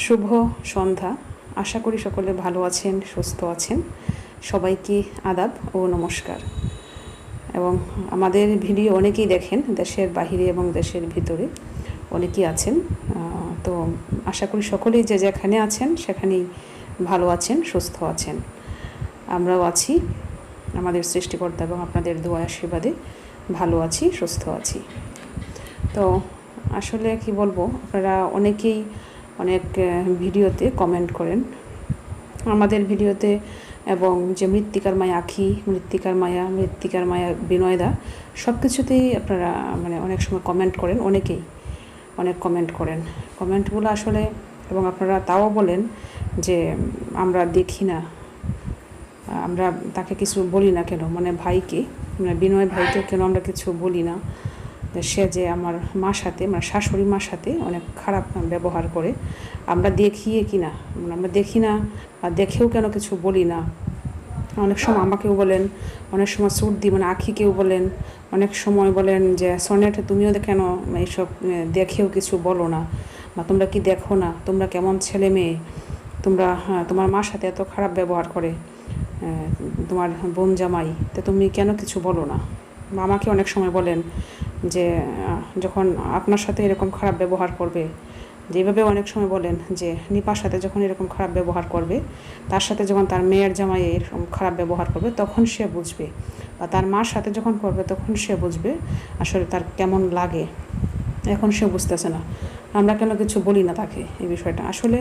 শুভ সন্ধ্যা। আশা করি সকলে ভালো আছেন, সুস্থ আছেন। সবাইকে আদাব ও নমস্কার। এবং আমাদের ভিডিও অনেকেই দেখেন, দেশের বাহিরে এবং দেশের ভিতরে অনেকেই আছেন। তো আশা করি সকলেই যে যেখানে আছেন সেখানেই ভালো আছেন, সুস্থ আছেন। আমরাও আছি, আমাদের সৃষ্টিকর্তা এবং আপনাদের দোয়া আশীর্বাদে ভালো আছি, সুস্থ আছি। তো আসলে কি বলবো, আপনারা অনেকেই অনেক ভিডিওতে কমেন্ট করেন আমাদের ভিডিওতে, এবং যে মৃত্তিকার মায়া আঁখি, মৃত্তিকার মায়া বিনয়দা, সব কিছুতেই আপনারা অনেক সময় কমেন্ট করেন, অনেকেই অনেক কমেন্ট করেন। কমেন্টগুলো আসলে, এবং আপনারা তাও বলেন যে আমরা দেখি না, আমরা তাকে কিছু বলি না কেন, ভাইকে, বিনয় ভাইকে কেন আমরা কিছু বলি না। সে যে আমার মার সাথে, শাশুড়ি মার সাথে অনেক খারাপ ব্যবহার করে, আমরা দেখিয়ে কি না, আমরা দেখি না, আর দেখেও কেন কিছু বলি না। অনেক সময় আমাকেও বলেন, অনেক সময় সুরদি আঁখিকেও বলেন, অনেক সময় বলেন যে সনেট তুমিও কেন এইসব দেখেও কিছু বলো না, বা তোমরা কি দেখো না, তোমরা কেমন ছেলে মেয়ে, তোমরা তোমার মার সাথে এত খারাপ ব্যবহার করে তোমার বোন জামাই, তো তুমি কেন কিছু বলো না। আমাকে অনেক সময় বলেন যে যখন আপনার সাথে এরকম খারাপ ব্যবহার করবে, যেভাবে অনেক সময় বলেন যে নিপার সাথে যখন এরকম খারাপ ব্যবহার করবে, তার সাথে যখন তার মেয়ের জামাই এরকম খারাপ ব্যবহার করবে, তখন সে বুঝবে, বা তার মার সাথে যখন করবে তখন সে বুঝবে আসলে তার কেমন লাগে। এখন সে বুঝতেছে না, আমরা কেন কিছু বলি না তাকে এই বিষয়টা। আসলে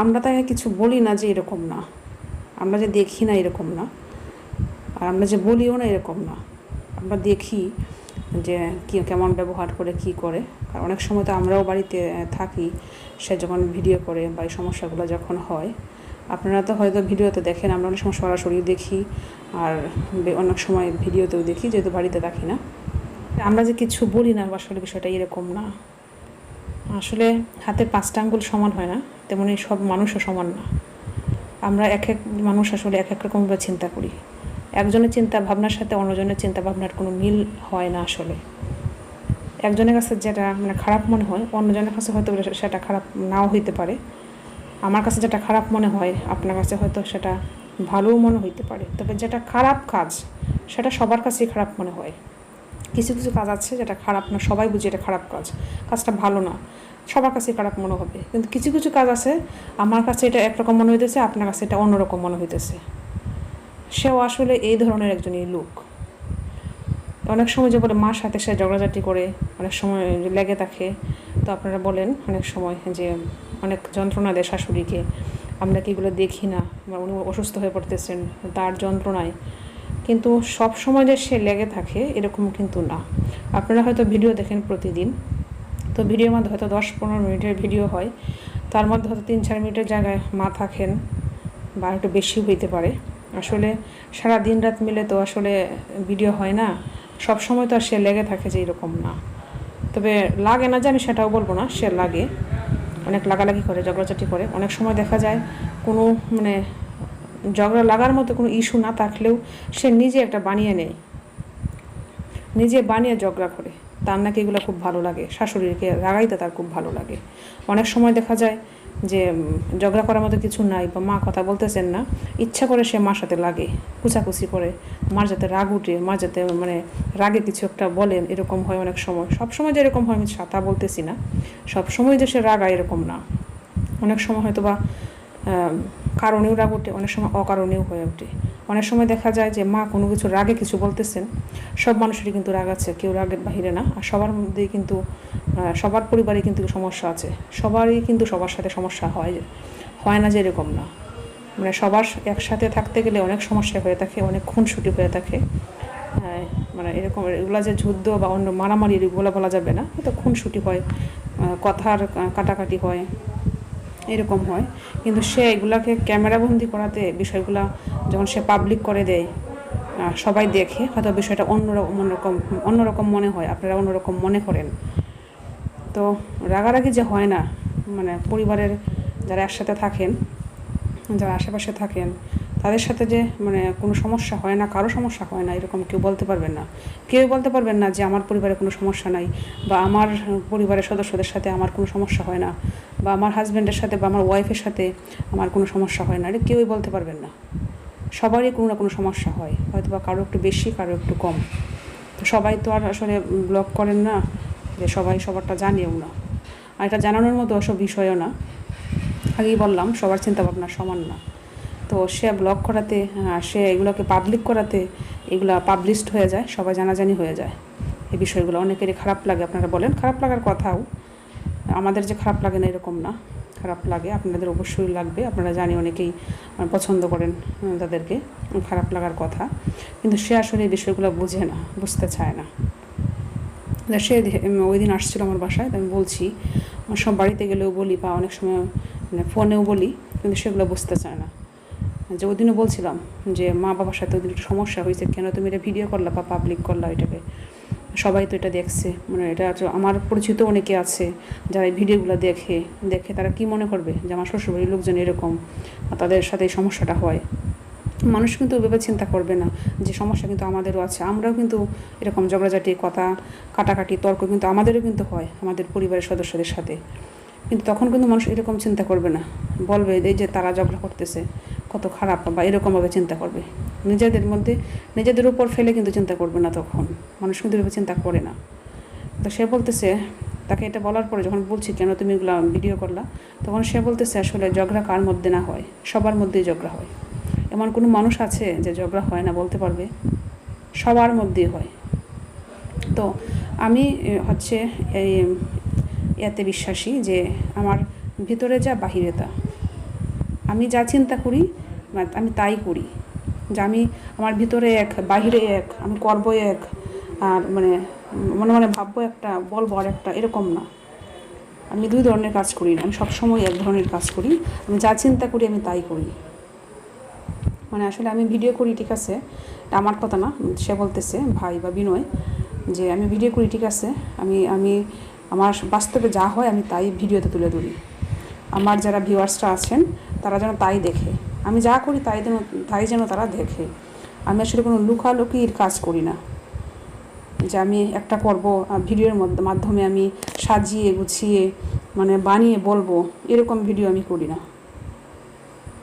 আমরা তাকে কিছু বলি না যে এরকম না, আমরা যে দেখি না এরকম না, আর আমরা যে বলিও না এরকম না। আমরা দেখি যে কেমন ব্যবহার করে, কি করে। আর অনেক সময় তো আমরাও বাড়িতে থাকি, সে যখন ভিডিও করে বা এই সমস্যাগুলো যখন হয়, আপনারা তো হয়তো ভিডিওতে দেখেন, আমরা অনেক সময় সরাসরি দেখি, আর অনেক সময় ভিডিওতেও দেখি, যেহেতু বাড়িতে থাকি না। আমরা যে কিছু বলি না, আসলে বিষয়টা এরকম না। আসলে হাতের 5টা আঙ্গুল সমান হয় না, তেমনি সব মানুষও সমান না। আমরা এক এক মানুষ আসলে এক এক রকমভাবে চিন্তা করি। একজনের চিন্তা ভাবনার সাথে অন্যজনের চিন্তা ভাবনার কোনো মিল হয় না। আসলে একজনের কাছে যেটা খারাপ মনে হয়, অন্যজনের কাছে হয়তো সেটা খারাপ নাও হইতে পারে। আমার কাছে যেটা খারাপ মনে হয়, আপনার কাছে হয়তো সেটা ভালোও মনে হইতে পারে। তবে যেটা খারাপ কাজ, সেটা সবার কাছেই খারাপ মনে হয়। কিছু কিছু কাজ আছে যেটা খারাপ না, সবাই বুঝে এটা খারাপ কাজ, কাজটা ভালো না, সবার কাছেই খারাপ মনে হবে। কিন্তু কিছু কিছু কাজ আছে, আমার কাছে এটা একরকম মনে হইতেছে, আপনার কাছে এটা অন্যরকম মনে হইতেছে। সেও আসলে এই ধরনের একজনই লোক। অনেক সময় যে বলে মার সাথে সে ঝগড়াঝাটি করে, অনেক সময় লেগে থাকে। তো আপনারা বলেন অনেক সময় যে অনেক যন্ত্রণা দেয় শাশুড়িকে, আমরা কি এগুলো দেখি না, উনি অসুস্থ হয়ে পড়তেছেন তার যন্ত্রণায়। কিন্তু সব সময় যে সে লেগে থাকে এরকম কিন্তু না। আপনারা হয়তো ভিডিও দেখেন প্রতিদিন, তো ভিডিওর মধ্যে হয়তো 10-15 মিনিটের ভিডিও হয়, তার মধ্যে হয়তো 3-4 মিনিটের জায়গায় মা থাকেন, বা একটু বেশি হইতে পারে। আসলে সারা দিন রাত মিলে তো আসলে ভিডিও হয় না, সব সময় তো আর সে লেগে থাকে যে এরকম না। তবে লাগে না যে আমি সেটাও বলবো না, সে লাগে, অনেক লাগালাগি করে, ঝগড়াঝাটি করে। অনেক সময় দেখা যায় কোনো ঝগড়া লাগার মতো কোনো ইস্যু না থাকলেও সে নিজে একটা বানিয়ে নেয়, নিজে বানিয়ে ঝগড়া করে। তার নাকি এগুলো খুব ভালো লাগে, শাশুড়িকে রাগাইতে তার খুব ভালো লাগে। অনেক সময় দেখা যায় যে ঝগড়া করার মতো কিছু নাই, বা মা কথা বলতেছেন না, ইচ্ছা করে সে মার সাথে লাগে, কুচাকুচি করে, মার যাতে রাগ উঠে, মার যাতে রাগে কিছু একটা বলেন, এরকম হয় অনেক সময়। সব সময় যে এরকম হয় আমি তা বলতেছি না, সব সময় যে সে রাগায় এরকম না। অনেক সময় হয়তো বা কারণেও রাগ ওঠে, অনেক সময় অকারণেও হয়ে ওঠে। অনেক সময় দেখা যায় যে মা কোনো কিছু রাগে কিছু বলতেছেন, সব মানুষেরই কিন্তু রাগ আছে, কেউ রাগের বাহিরে না। আর সবার মধ্যেই কিন্তু সবার পরিবারে কিন্তু সমস্যা আছে, সবারই কিন্তু সবার সাথে সমস্যা হয় না যে এরকম না। সবার একসাথে থাকতে গেলে অনেক সমস্যা হয়ে থাকে, অনেক খুনসুটি হয়ে থাকে। এরকম এগুলা যে যুদ্ধ বা অন্য মারামারি এগুলো বলা যাবে না, হয়তো খুনসুটি হয়, কথার কাটাকাটি হয়, এরকম হয়। কিন্তু সে এগুলাকে ক্যামেরাবন্দি করাতে, বিষয়গুলা যখন সে পাবলিক করে দেয়, সবাই দেখে, হয়তো বিষয়টা অন্যরকম মনে হয়, আপনারা অন্যরকম মনে করেন। তো রাগারাগি যে হয় না, পরিবারের যারা একসাথে থাকেন, যারা আশেপাশে থাকেন, তাদের সাথে যে মানে কোনো সমস্যা হয় না, কারো সমস্যা হয় না এরকম কেউ বলতে পারবেন না। কেউ বলতে পারবেন না যে আমার পরিবারে কোনো সমস্যা নাই, বা আমার পরিবারের সদস্যদের সাথে আমার কোনো সমস্যা হয় না, বা আমার হাজব্যান্ডের সাথে বা আমার ওয়াইফের সাথে আমার কোনো সমস্যা হয় না। এটা কেউই বলতে পারবেন না। সবারই কোনো না কোনো সমস্যা হয়, হয়তো বা কারো একটু বেশি, কারো একটু কম। তো সবাই তো আর আসলে ব্লগ করেন না যে সবাই সবারটা জানেও না, আর এটা জানানোর মতো ওসব বিষয়ও না। আগেই বললাম সবার চিন্তাভাবনা সমান না। তো সে ব্লগ করাতে, সে এগুলোকে পাবলিক করাতে এগুলো পাবলিশড হয়ে যায়, সবাই জানাজানি হয়ে যায়। এই বিষয়গুলো অনেকেরই খারাপ লাগে। আপনারা বলেন খারাপ লাগার কথাও, আমাদের যে খারাপ লাগে না এরকম না, খারাপ লাগে, আপনাদের অবশ্যই লাগবে। আপনারা জানি অনেকেই পছন্দ করেন তাদেরকে, খারাপ লাগার কথা। কিন্তু সে আসলে এই বিষয়গুলো বুঝে না, বুঝতে চায় না। সে ওই দিন আসছিল আমার বাসায়, আমি বলছি, সব বাড়িতে গেলেও বলি বা অনেক সময় মানে ফোনেও বলি, কিন্তু সেগুলো বুঝতে চায় না। যে ওই দিনও বলছিলাম যে মা বাবার সাথে ওই দিন একটু সমস্যা হয়েছে, কেন তুমি এটা ভিডিও করলা বা পাবলিক করলা এটাকে, সবাই তো এটা দেখছে, মানে এটা আমার পরিচিত অনেকে আছে যারা এই ভিডিওগুলো দেখে দেখে তারা কি মনে করবে যে আমার শ্বশুরবাড়ির লোকজন এরকম, তাদের সাথে এই সমস্যাটা হয়। মানুষ কিন্তু ওইভাবে চিন্তা করবে না যে সমস্যা কিন্তু আমাদেরও আছে, আমরাও কিন্তু এরকম ঝগড়াঝাটি, কথা কাটাকাটি, তর্ক কিন্তু আমাদেরও কিন্তু হয় আমাদের পরিবারের সদস্যদের সাথে। কিন্তু তখন কিন্তু মানুষ এরকম চিন্তা করবে না, বলবে এই যে তারা ঝগড়া করতেছে কত খারাপ, বা এরকমভাবে চিন্তা করবে। নিজেদের মধ্যে নিজেদের উপর ফেলে কিন্তু চিন্তা করবে না, তখন মানুষ কিন্তু এভাবে চিন্তা করে না। তো সে বলতেছে, তাকে এটা বলার পরে যখন বলছি কেন তুমি এগুলো ভিডিও করলা, তখন সে বলতেছে আসলে ঝগড়া কার মধ্যে না হয়, সবার মধ্যেই ঝগড়া হয়। এমন কোনো মানুষ আছে যে ঝগড়া হয় না বলতে পারবে? সবার মধ্যেই হয়। তো আমি হচ্ছে এই এতে বিশ্বাসী যে আমার ভিতরে যা বাহিরে তা, আমি যা চিন্তা করি আমি তাই করি। যে আমি আমার ভিতরে এক, বাহিরে এক, আমি করবো এক, আর মানে মনে মনে ভাববো একটা, বলবো আর একটা, এরকম না। আমি দুই ধরনের কাজ করি না, আমি সবসময় এক ধরনের কাজ করি। আমি যা চিন্তা করি আমি তাই করি। মানে আসলে আমি ভিডিও করি ঠিক আছে, আমার কথা না, সে বলতেছে ভাই বা বিনয়, যে আমি ভিডিও করি ঠিক আছে, আমি আমি আমার বাস্তবে যা হয় আমি তাই ভিডিওতে তুলে ধরি। আমার যারা ভিউয়ার্সরা আছেন তারা যেন তাই দেখে, আমি যা করি তাই যেন তারা দেখে। আমি আসলে কোনো লুকালুকির কাজ করি না, যে আমি একটা করব ভিডিওর মাধ্যমে আমি সাজিয়ে গুছিয়ে মানে বানিয়ে বলবো, এরকম ভিডিও আমি করি না।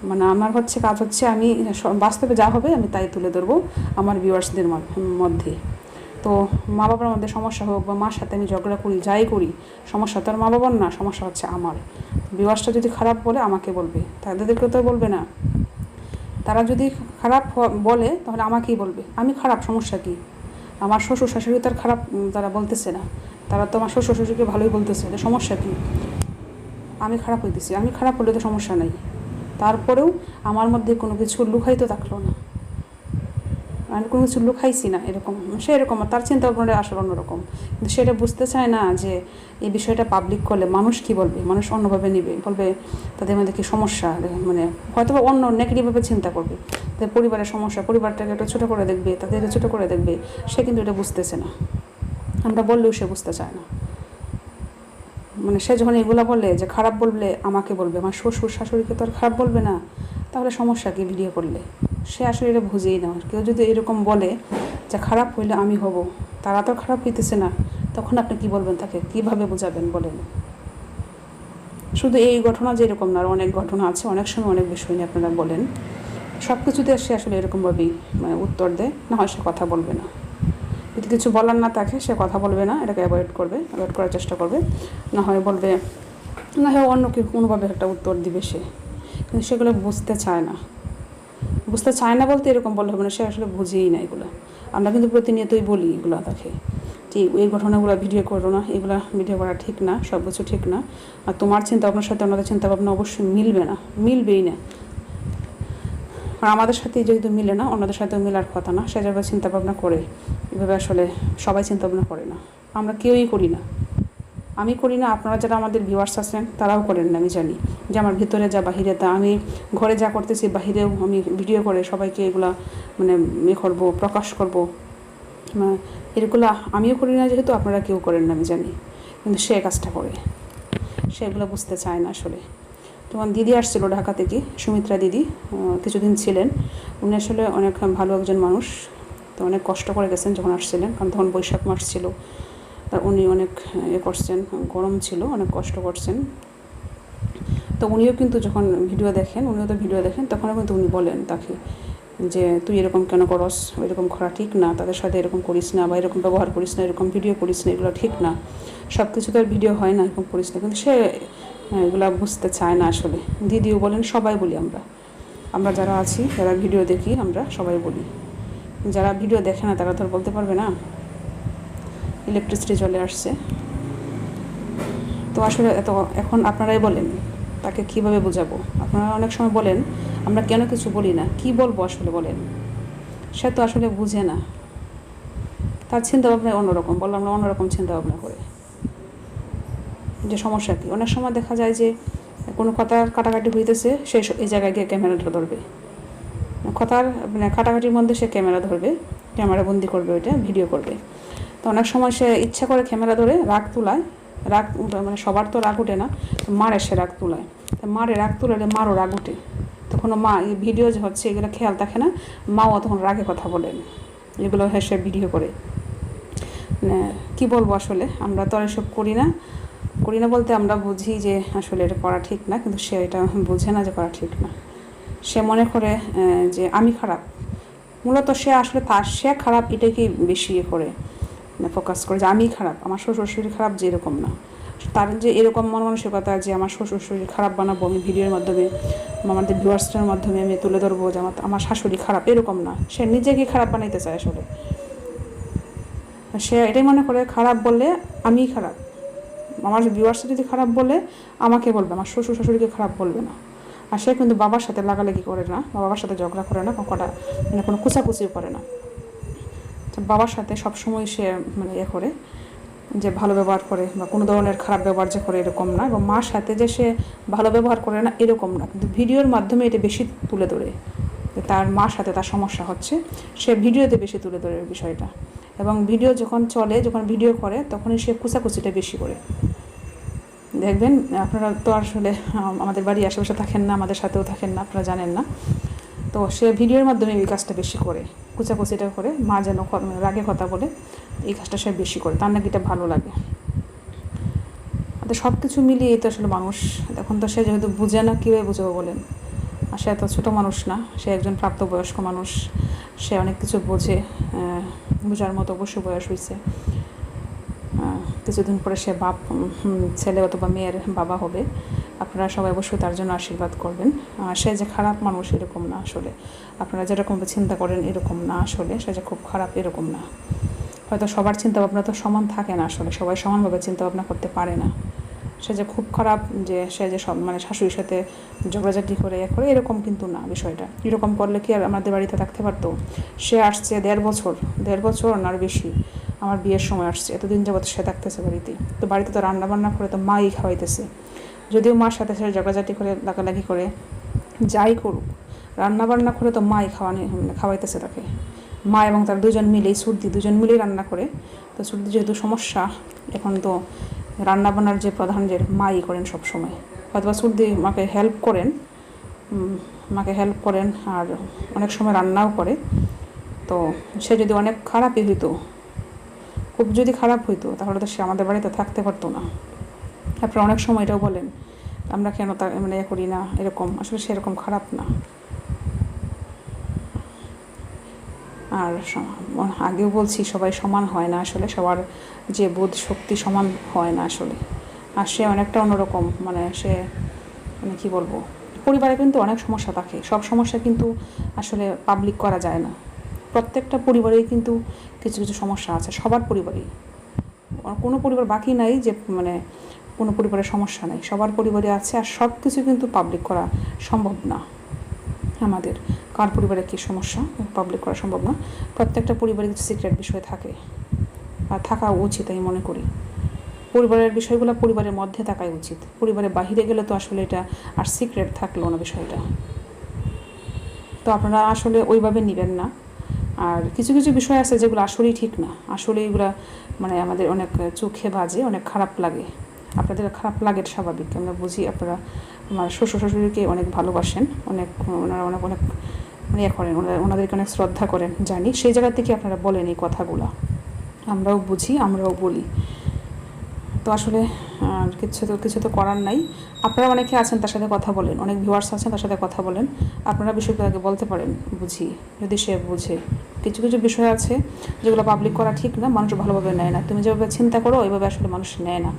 মানে আমার হচ্ছে কাজ হচ্ছে আমি বাস্তবে যা হবে আমি তাই তুলে ধরবো আমার ভিউয়ার্সদের মধ্যে। তো মা বাবার মধ্যে সমস্যা হোক বা মার সাথে আমি ঝগড়া করি, যাই করি, সমস্যা তো আর মা বাবার না, সমস্যা হচ্ছে আমার। ভিউয়ার্সটা যদি খারাপ বলে আমাকে বলবে, তাদেরকে তো বলবে না। তারা যদি খারাপ বলে তাহলে আমাকেই বলবে, আমি খারাপ, সমস্যা কী? আমার শ্বশুর শাশুড়ি তার খারাপ তারা বলতেছে না, তারা তো আমার শ্বশুর শাশুড়িকে ভালোই বলতেছে, যে সমস্যা কী? আমি খারাপ হইতেছি, আমি খারাপ হলে তো সমস্যা নাই। তারপরেও আমার মধ্যে কোনো কিছু লুকাইতে থাকলো না, আমি কোনো কিছু লুকাইছি না, এরকম সে এরকম, তার চিন্তা ভাবনাটা আসলে অন্যরকম। কিন্তু সেটা বুঝতে চায় না যে এই বিষয়টা পাবলিক করলে মানুষ কী বলবে, মানুষ অন্যভাবে নেবে, বলবে তাদের মধ্যে কি সমস্যা, মানে হয়তো বা অন্য নেগেটিভভাবে চিন্তা করবে, তাদের পরিবারের সমস্যা, পরিবারটাকে একটু ছোটো করে দেখবে, তাদেরকে ছোটো করে দেখবে। সে কিন্তু এটা বুঝতেছে না, আমরা বললেও সে বুঝতে চায় না। মানে সে যখন এগুলো বলে যে খারাপ বললে আমাকে বলবে, আমার শ্বশুর শাশুড়িকে তো আর খারাপ বলবে না, তাহলে সমস্যা কি ভিডিও করলে? সে আসলে এটা বুঝেই না। কেউ যদি এরকম বলে যে খারাপ হইলে আমি হব, তারা তো খারাপ হইতেছে না, তখন আপনি কি বলবেন, তাকে কীভাবে বোঝাবেন বলেন? শুধু এই ঘটনা যে এরকম না, আর অনেক ঘটনা আছে, অনেক সময় অনেক বিষয় নিয়ে আপনারা বলেন, সব কিছুতে সে আসলে এরকমভাবেই মানে উত্তর দেয়, না হয় সে কথা বলবে না। যদি কিছু বলার না থাকে সে কথা বলবে না, এটাকে অ্যাভয়েড করার চেষ্টা করবে, না হয় বলবে, না হয় অন্য কেউ কোনোভাবে একটা উত্তর দিবে সে। কিন্তু সেগুলো বুঝতে চায় না, বুঝতে চায় না বলতে এরকম বললে হবে না, সে আসলে বুঝেই না এগুলো। আমরা কিন্তু প্রতিনিয়তই বলি এগুলো তাকে, যে এই ঘটনাগুলো ভিডিও করো না, এগুলো ভিডিও করা ঠিক না, সব কিছু ঠিক না। আর তোমার চিন্তা ভাবনার সাথে ওনাদের চিন্তা ভাবনা অবশ্যই মিলবে না, মিলবেই না। আর আমাদের সাথে যেহেতু মিলে না, অন্যদের সাথেও মেলার কথা না, সে যেভাবে চিন্তা ভাবনা করে এভাবে আসলে সবাই চিন্তা ভাবনা করে না, আমরা কেউই করি না। আমি করি না, আপনারা যারা আমাদের ভিউয়ার্স আছেন তারাও করেন না। আমি জানি যে আমার ভিতরে যা বাহিরে তা, আমি ঘরে যা করতেছি বাহিরেও আমি ভিডিও করে সবাইকে এগুলা মানে করবো, প্রকাশ করবো, এগুলো আমিও করি না, যেহেতু আপনারা কেউ করেন না আমি জানি। কিন্তু সে কাজটা করে, সে এগুলো বুঝতে চায় না আসলে। যেমন দিদি আসছিল ঢাকা থেকে, সুমিত্রা দিদি কিছুদিন ছিলেন। উনি আসলে অনেক ভালো একজন মানুষ, তো অনেক কষ্ট করে গেছেন যখন আসছিলেন, কারণ তখন বৈশাখ মাস ছিল। তা উনি অনেক করছেন, গরম ছিল, অনেক কষ্ট করছেন। তো উনিও কিন্তু যখন ভিডিও দেখেন, তখনও কিন্তু উনি বলেন তাকে যে তুই এরকম কেন করস, এরকম করা ঠিক না, তাদের সাথে এরকম করিস না, বা এরকম ব্যবহার করিস না, এরকম ভিডিও করিস না, এগুলো ঠিক না, সব কিছু তো আর ভিডিও হয় না, এরকম করিস না। কিন্তু সে এগুলো বুঝতে চায় না আসলে। দিদিও বলেন, সবাই বলি আমরা যারা আছি, যারা ভিডিও দেখি, আমরা সবাই বলি। যারা ভিডিও দেখে না তারা তো আর বলতে পারবে না। ইলেকট্রিসিটি চলে আসছে, তো আসলে এখন আপনারাই বলেন তাকে কীভাবে বোঝাবো। আপনারা অনেক সময় বলেন আমরা কেন কিছু বলি না, কি বলবো আসলে বলেন। সে তো আসলে বুঝে না, তার চিন্তাভাবনা অন্যরকম, বললাম আমরা অন্যরকম চিন্তাভাবনা করে যে সমস্যা কী। অনেক সময় দেখা যায় যে কোনো কথার কাটাকাটি হইতেছে, সে এই জায়গায় গিয়ে ক্যামেরাটা ধরবে, কথার কাটাকাটির মধ্যে সে ক্যামেরা ধরবে, ক্যামেরা বন্দি করবে, ওইটা ভিডিও করবে। তো অনেক সময় সে ইচ্ছা করে ক্যামেরা ধরে রাগ তুলায়, সবার তো রাগ ওঠে না, মারে সে রাগ তুলায়, রাগ তুলালে মারও রাগ ওঠে। তখন মা এই ভিডিও যে হচ্ছে এগুলো খেয়াল থাকে না, মাও তখন রাগে কথা বলেন, এগুলো সে ভিডিও করে। কি বলবো আসলে, আমরা তো আর এসব করি না বলতে আমরা বুঝি যে আসলে এটা করা ঠিক না, কিন্তু সে এটা বুঝে না যে করা ঠিক না। সে মনে করে যে আমি খারাপ, মূলত সে আসলে সে খারাপ এটাকে বেশি করে ফোকাস করে, যে আমি খারাপ, আমার শ্বশুর শাশুড়ি খারাপ, যে এরকম না। তার যে এরকম মন মানসিকতা যে আমার শ্বশুর শাশুড়ি খারাপ বানাবো আমি ভিডিওর মাধ্যমে, আমাদের ভিউয়ার্সটার মাধ্যমে আমি তুলে ধরবো যে আমার শাশুড়ি খারাপ, এরকম না। সে নিজেকে খারাপ বানাইতে চায় আসলে। সে এটাই মনে করে খারাপ বললে আমি খারাপ, আমার ভিউয়ার্সটা যদি খারাপ বলে আমাকে বলবে, আমার শ্বশুর শাশুড়িকে খারাপ বলবে না। আর সে কিন্তু বাবার সাথে লাগালাগি করে না, বাবার সাথে ঝগড়া করে না, কোনো কুচাকুচিও করে না। বাবার সাথে সবসময় সে করে যে ভালো ব্যবহার করে, বা কোনো ধরনের খারাপ ব্যবহার যে করে এরকম না, এবং মার সাথে যে সে ভালো ব্যবহার করে না এরকম না, কিন্তু ভিডিওর মাধ্যমে এটা বেশি তুলে ধরে তার মার সাথে তার সমস্যা হচ্ছে, সে ভিডিওতে বেশি তুলে ধরে বিষয়টা। এবং ভিডিও যখন ভিডিও করে তখনই সে কুচাকুচিটা বেশি করে। দেখবেন আপনারা তো আসলে আমাদের বাড়ির আশেপাশে থাকেন না, আমাদের সাথেও থাকেন না, আপনারা জানেন না। তো সে ভিডিওর মাধ্যমে এই কাজটা বেশি করে, কুচাকুচিটা করে, মা যেন রাগে কথা বলে, এই কাজটা সে বেশি করে, তার নাকি এটা ভালো লাগে। সব কিছু মিলিয়ে তো আসলে মানুষ এখন তো সে যেহেতু বুঝে না, কীভাবে বুঝবো বলেন। আর সে এত ছোটো মানুষ না, সে একজন প্রাপ্তবয়স্ক মানুষ, সে অনেক কিছু বোঝে, বোঝার মতো অবশ্যই বয়স হয়েছে। কিছুদিন পরে সে ছেলে অথবা মেয়ের বাবা হবে। আপনারা সবাই অবশ্যই তার জন্য আশীর্বাদ করবেন। সে যে খারাপ মানুষ এরকম না আসলে, আপনারা যেরকম চিন্তা করেন এরকম না আসলে, সে যে খুব খারাপ এরকম না। হয়তো সবার চিন্তাভাবনা তো সমান থাকে না আসলে, সবাই সমানভাবে চিন্তাভাবনা করতে পারে না। সে যে খুব খারাপ, যে সে যে সব শাশুড়ির সাথে ঝগড়াঝাটি করে এরকম কিন্তু না বিষয়টা। এরকম করলে কি আর আমাদের বাড়িতে থাকতে পারতো? সে আসছে 1.5 বছর না আর বেশি, আমার বিয়ের সময় আসছে, এতদিন যাবত সে থাকতেছে বাড়িতে। তো বাড়িতে তো রান্নাবান্না করে তো মাই খাওয়াইতেছে, যদিও মার সাথে সে ঝগড়াঝাটি করে লাগালাগি করে যাই করুক, রান্নাবান্না করে তো মাই খাওয়াইতেছে তাকে। মা এবং তার দুজন মিলেই রান্না করে। তো সুরদি যেহেতু সমস্যা, এখন তো রান্নাবান্নার যে প্রধান যে মাই করেন সব সময়। হয়তো সুরদি মাকে হেল্প করেন আর অনেক সময় রান্নাও করে। তো সে যদি অনেক খারাপই হইতো, খুব যদি খারাপ হইতো, তাহলে তো সে আমাদের বাড়িতে থাকতে পারতো না। আপনারা অনেক সময় এটাও বলেন আমরা কেন করি না, এরকম আসলে সেরকম খারাপ না। আর আগেও বলছি, সবাই সমান হয় না আসলে, সবার যে বোধ শক্তি সমান হয় না আসলে। আর সে অনেকটা অন্যরকম, সে কি বলবো, পরিবারে কিন্তু অনেক সমস্যা থাকে, সব সমস্যা কিন্তু আসলে পাবলিক করা যায় না। প্রত্যেকটা পরিবারেই কিন্তু কিছু কিছু সমস্যা আছে, সবার পরিবারেই। কোনো পরিবার বাকি নাই যে কোনো পরিবারের সমস্যা নেই, সবার পরিবারে আছে। আর সব কিছু কিন্তু পাবলিক করা সম্ভব না আমাদের। কার পরিবারে কী সমস্যা পাবলিক করা সম্ভব না। প্রত্যেকটা পরিবারে কিছু সিক্রেট বিষয় থাকে, আর থাকা উচিত আমি মনে করি। পরিবারের বিষয়গুলো পরিবারের মধ্যে থাকাই উচিত, পরিবারের বাহিরে গেলে তো আসলে এটা আর সিক্রেট থাকলো না বিষয়টা। তো আপনারা আসলে ওইভাবে নেবেন না। আর কিছু কিছু বিষয় আছে যেগুলো আসলেই ঠিক না, আসলে এগুলো আমাদের অনেক চোখে বাজে, অনেক খারাপ লাগে। আপনাদের খারাপ লাগে, স্বাভাবিক, আমরা বুঝি। আপনারা আমার শ্বশুর শাশুড়িকে অনেক ভালোবাসেন, অনেক ওনারা অনেক অনেক ইয়ে করেন, ওনাদেরকে অনেক শ্রদ্ধা করেন, জানি। সেই জায়গা থেকে আপনারা বলেন এই কথাগুলো, আমরাও বুঝি, আমরাও বলি। তো আসলে কিছু তো করার নাই। আপনারা অনেকে আছেন তার সাথে কথা বলেন, অনেক ভিউয়ার্স আছেন তার সাথে কথা বলেন, আপনারা বিষয়গুলোকে বলতে পারেন, বুঝি, যদি সে বুঝে। কিছু কিছু বিষয় আছে যেগুলো পাবলিক করা ঠিক না, মানুষ ভালোভাবে নেয় না। তুমি যেভাবে চিন্তা করো ওইভাবে আসলে মানুষ নেয় না।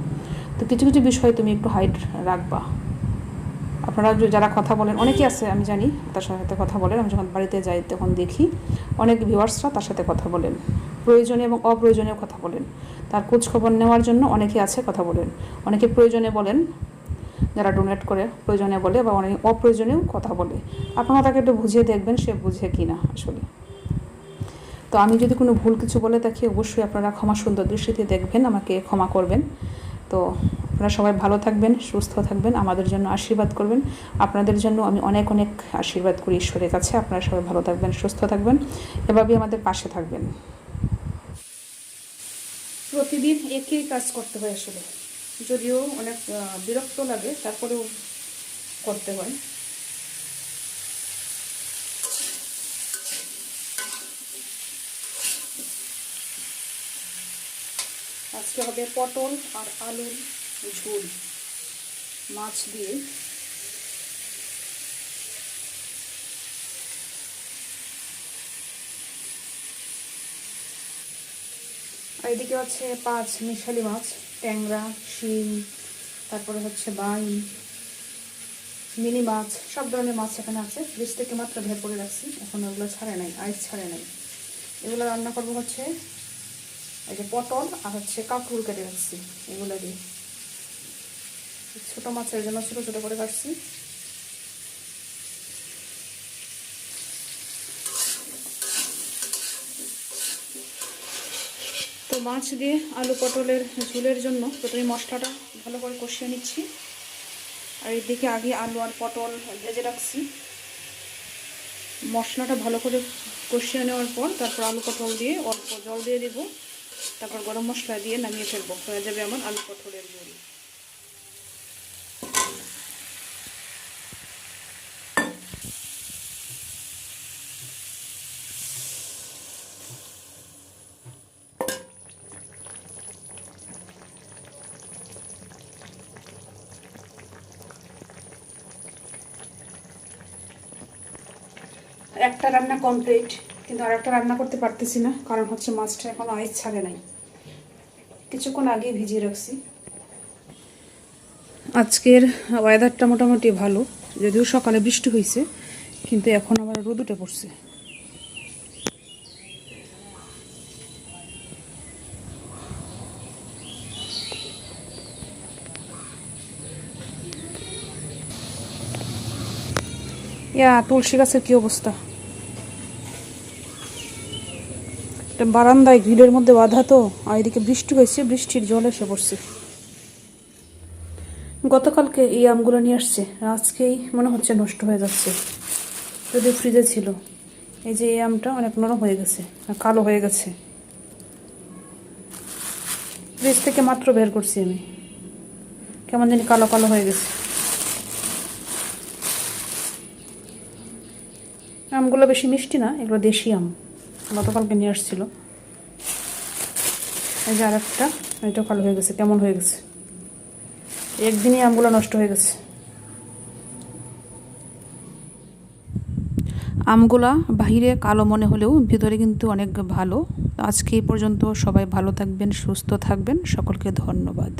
তো কিছু কিছু বিষয় তুমি একটু হাইড রাখবা। আপনারা যারা কথা বলেন, অনেকেই আছে আমি জানি তার সাথে কথা বলেন। আমি যখন বাড়িতে যাই তখন দেখি অনেক ভিউয়ার্সরা তার সাথে কথা বলেন, প্রয়োজনীয় এবং অপ্রয়োজনীয় কথা বলেন। তার খোঁজখবর নেওয়ার জন্য অনেকে আছে কথা বলেন, অনেকে প্রয়োজনে বলেন, যারা ডোনেট করে প্রয়োজনে বলে, বা অনেক অপ্রয়োজনীয় কথা বলে। আপনারা তাকে একটু বুঝিয়ে দেখবেন সে বুঝে কি না আসলে। তো আমি যদি কোনো ভুল কিছু বলে থাকি অবশ্যই আপনারা ক্ষমা সুন্দর দৃষ্টিতে দেখবেন, আমাকে ক্ষমা করবেন। তো আপনারা সবাই ভালো থাকবেন, সুস্থ থাকবেন, আমাদের জন্য আশীর্বাদ করবেন। আপনাদের জন্য আমি অনেক অনেক আশীর্বাদ করি ঈশ্বরের কাছে। আপনারা সবাই ভালো থাকবেন, সুস্থ থাকবেন, এভাবেই আমাদের পাশে থাকবেন। প্রতিদিন একই কাজ করতে হয় আসলে, যদিও অনেক বিরক্ত লাগে, তারপরেও করতে হয়। আজকে হবে পটল আর আলুর ঝোল মাছ দিয়ে। আর এদিকে হচ্ছে 5 মিশালি মাছ, ট্যাংরা, শিম, তারপরে হচ্ছে বাইম, মিনি মাছ, সব ধরনের মাছ এখানে আছে। ফ্রিজ থেকে মাত্র বের করে রাখছি, এখন ওগুলো ছাড়ে নাই, আইস ছাড়ে নাই। এগুলো রান্না করবো হচ্ছে এই যে পটল আর হচ্ছে কাঁকরোল কেটে রাখছি, এগুলো দিয়ে। ছোটো মাছের জন্য ছোটো ছোটো করে কাটছি। তো মাছ দিয়ে আলু পটলের ঝোলের জন্য প্রথমে মশলাটা ভালো করে কষিয়ে নিচ্ছি। আর এদিকে আগে আলু আর পটল ভেজে রাখছি। মশলাটা ভালো করে কষিয়ে নেওয়ার পর তারপর আলু পটল দিয়ে অল্প জল দিয়ে দেবো, তারপর গরম মশলা দিয়ে নামিয়ে ফেলবো, হয়ে যাবে আমার আলু পটলের ঝোল। একটা রান্না কমপ্লিট, কিন্তু আর একটা রান্না করতে পারতেছি না, কারণ হচ্ছে মাছটা এখনো আইস ছাড়ে নাই, কিছুক্ষণ আগে ভিজিয়ে রাখছি। আজকের ওয়েদারটা মোটামুটি ভালো, যদিও সকালে বৃষ্টি হয়েছে, কিন্তু এখন আবার রোদ উঠে পড়ছে। তুলসী গাছের কি অবস্থা, বারান্দায় গ্রিলের মধ্যে বাঁধা, তো আর এদিকে বৃষ্টি হয়েছে, বৃষ্টির জল এসে পড়ছে। গতকালকে এই আমগুলো নিয়ে আসছে, আজকেই মনে হচ্ছে নষ্ট হয়ে যাচ্ছে, যদি ফ্রিজে ছিল। এই যে এই আমটা অনেক নরম হয়ে গেছে, কালো হয়ে গেছে, ফ্রিজ থেকে মাত্র বের করছি আমি, কেমন জানি কালো কালো হয়ে গেছে। আমগুলো বেশি মিষ্টি না, এগুলো দেশি আম, গতকালকে নিয়ে আসছিল। এই যে আর একটা, এটা কালো হয়ে গেছে, কেমন হয়ে গেছে, একদিনই আমগুলো নষ্ট হয়ে গেছে। আমগুলা বাহিরে কালো মনে হলেও ভিতরে কিন্তু অনেক ভালো। আজকে এই পর্যন্ত, সবাই ভালো থাকবেন, সুস্থ থাকবেন, সকলকে ধন্যবাদ।